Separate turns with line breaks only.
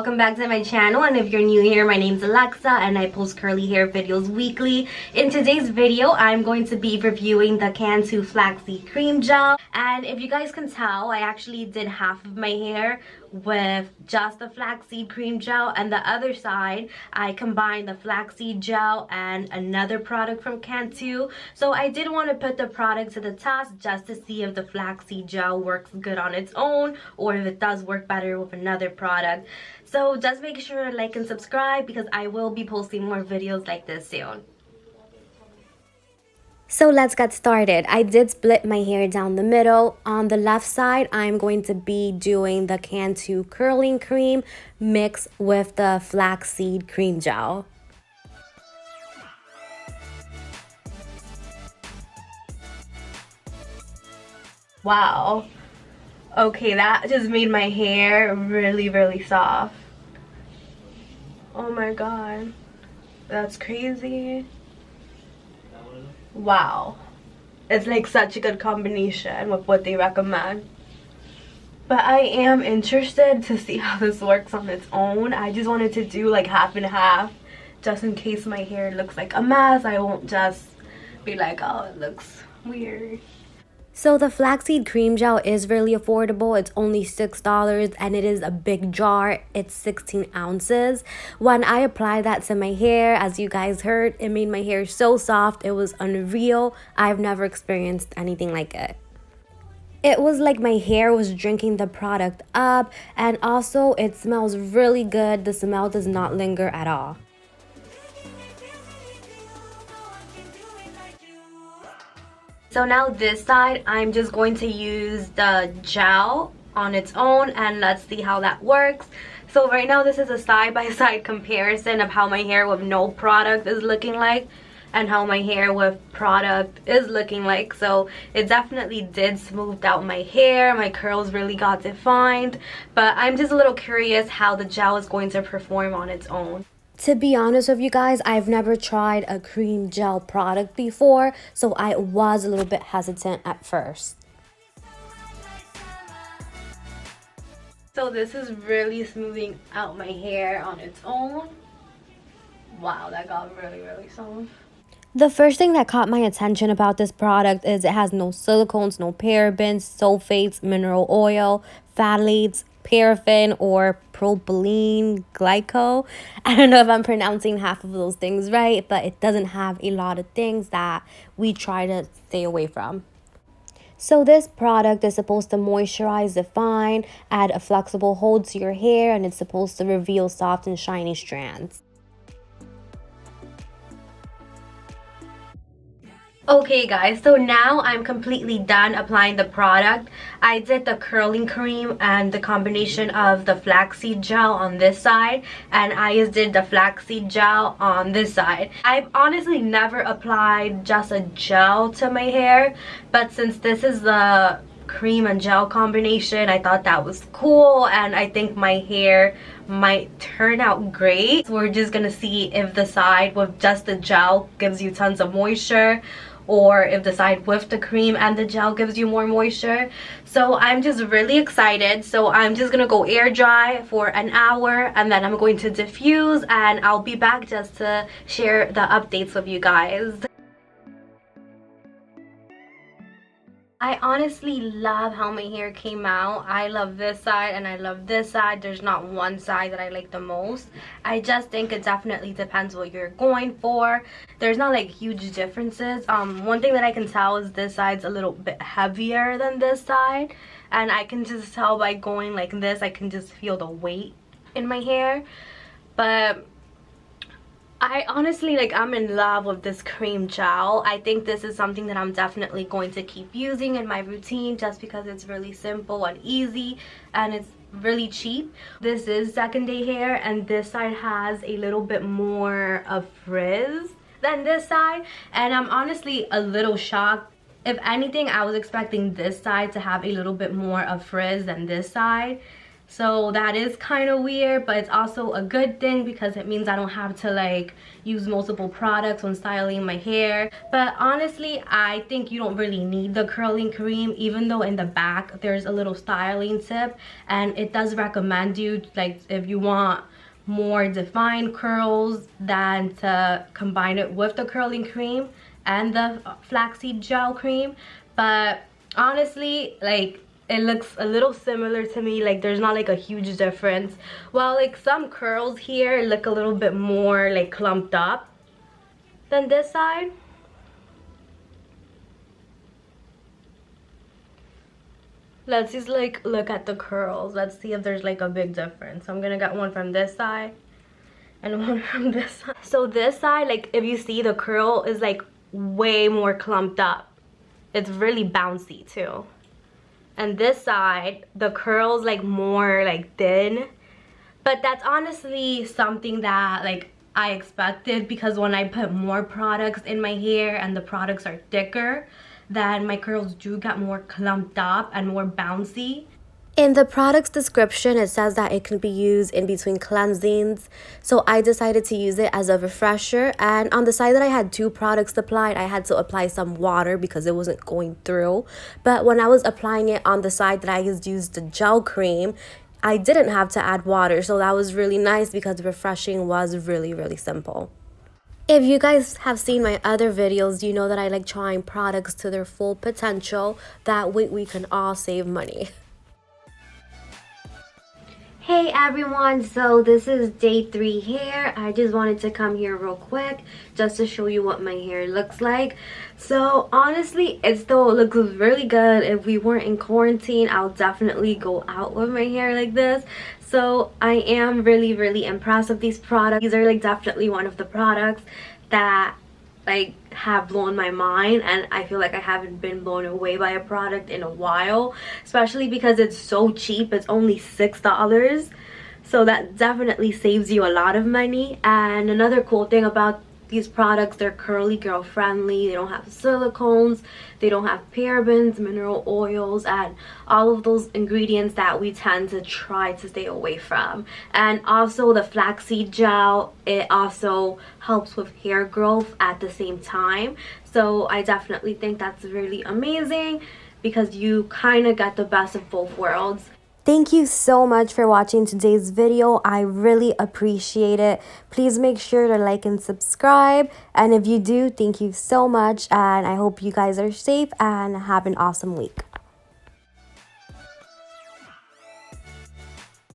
welcome back to my channel. And if you're new here, my name's Alexa and I post curly hair videos weekly. In today's video, I'm going to be reviewing the Cantu Flaxseed Cream Gel. And if you guys can tell, I actually did half of my hair with just the flaxseed cream gel, and the other side I combined the flaxseed gel and another product from Cantu. So I did want to put the product to the test just to see if the flaxseed gel works good on its own or if it does work better with another product. So just make sure to like and subscribe because I will be posting more videos like this soon. So let's get started. I did split my hair down the middle. On the left side, I'm going to be doing the Cantu curling cream mixed with the flaxseed cream gel. Wow. Okay, that just made my hair really soft. Oh my god. That's crazy. Wow, it's like such a good combination with what they recommend. But I am interested to see how this works on its own. I just wanted to do like half and half just in case my hair looks like a mess. I won't just be like, oh, it looks weird. So the flaxseed cream gel is really affordable. It's only $6 and it is a big jar. It's 16 ounces. When I applied that to my hair, as you guys heard, it made my hair so soft. It was unreal. I've never experienced anything like it. It was like my hair was drinking the product up, and also it smells really good. The smell does not linger at all. So now this side, I'm just going to use the gel on its own and let's see how that works. So right now this is a side-by-side comparison of how my hair with no product is looking like and how my hair with product is looking like. So it definitely did smooth out my hair. My curls really got defined, but I'm just a little curious how the gel is going to perform on its own. To be honest with you guys, I've never tried a cream gel product before, so I was a little bit hesitant at first. So this is really smoothing out my hair on its own. Wow, that got really soft. The first thing that caught my attention about this product is it has no silicones, no parabens, sulfates, mineral oil, phthalates, paraffin, or propylene glycol. I don't know if I'm pronouncing half of those things right, but it doesn't have a lot of things that we try to stay away from. So this product is supposed to moisturize, define, add a flexible hold to your hair, and it's supposed to reveal soft and shiny strands. Okay guys, so now I'm completely done applying the product. I did the curling cream and the combination of the flaxseed gel on this side, and I just did the flaxseed gel on this side. I've honestly never applied just a gel to my hair, but since this is the cream and gel combination, I thought that was cool, and I think my hair might turn out great. So we're just gonna see if the side with just the gel gives you tons of moisture, or if the side with the cream and the gel gives you more moisture. So I'm just really excited. So I'm just gonna go air dry for an hour and then I'm going to diffuse, and I'll be back just to share the updates with you guys. I honestly love how my hair came out. I love this side and I love this side. There's not one side that I like the most. I just think it definitely depends what you're going for. There's not like huge differences. One thing that I can tell is this side's a little bit heavier than this side, and I can just tell by going like this, I can just feel the weight in my hair. But I honestly, I'm in love with this cream gel. I think this is something that I'm definitely going to keep using in my routine just because it's really simple and easy and it's really cheap. This is second day hair, and this side has a little bit more of frizz than this side, and I'm honestly a little shocked. If anything, I was expecting this side to have a little bit more of frizz than this side. So that is kind of weird, but it's also a good thing because it means I don't have to like use multiple products when styling my hair. But honestly, I think you don't really need the curling cream, even though in the back there's a little styling tip, and it does recommend you, like, if you want more defined curls, than to combine it with the curling cream and the flaxseed gel cream. But honestly, like, it looks a little similar to me. Like, there's not like a huge difference. Well, like, some curls here look a little bit more like clumped up than this side. Let's just like look at the curls. Let's see if there's like a big difference. So I'm gonna get one from this side and one from this side. So this side, like, if you see, the curl is like way more clumped up. It's really bouncy too. And this side, the curl's like more like thin. But that's honestly something that like I expected, because when I put more products in my hair and the products are thicker, then my curls do get more clumped up and more bouncy. In the product's description, it says that it can be used in between cleansings. So I decided to use it as a refresher. And on the side that I had 2 products applied, I had to apply some water because it wasn't going through. But when I was applying it on the side that I used the gel cream, I didn't have to add water. So that was really nice because the refreshing was really, really simple. If you guys have seen my other videos, you know that I like trying products to their full potential. That way we can all save money. Hey everyone, so this is day 3 here. I just wanted to come here real quick just to show you what my hair looks like. So honestly, it still looks really good. If we weren't in quarantine, I'll definitely go out with my hair like this. So I am really, really impressed with these products. These are like definitely one of the products that like have blown my mind, and I feel like I haven't been blown away by a product in a while, especially because it's so cheap. It's only $6, so that definitely saves you a lot of money. And another cool thing about these products, they're curly girl friendly. They don't have silicones, they don't have parabens, mineral oils, and all of those ingredients that we tend to try to stay away from. And also the flaxseed gel, it also helps with hair growth at the same time. So I definitely think that's really amazing because you kind of get the best of both worlds. Thank you so much for watching today's video. I really appreciate it. Please make sure to like and subscribe. And if you do, thank you so much. And I hope you guys are safe and have an awesome week.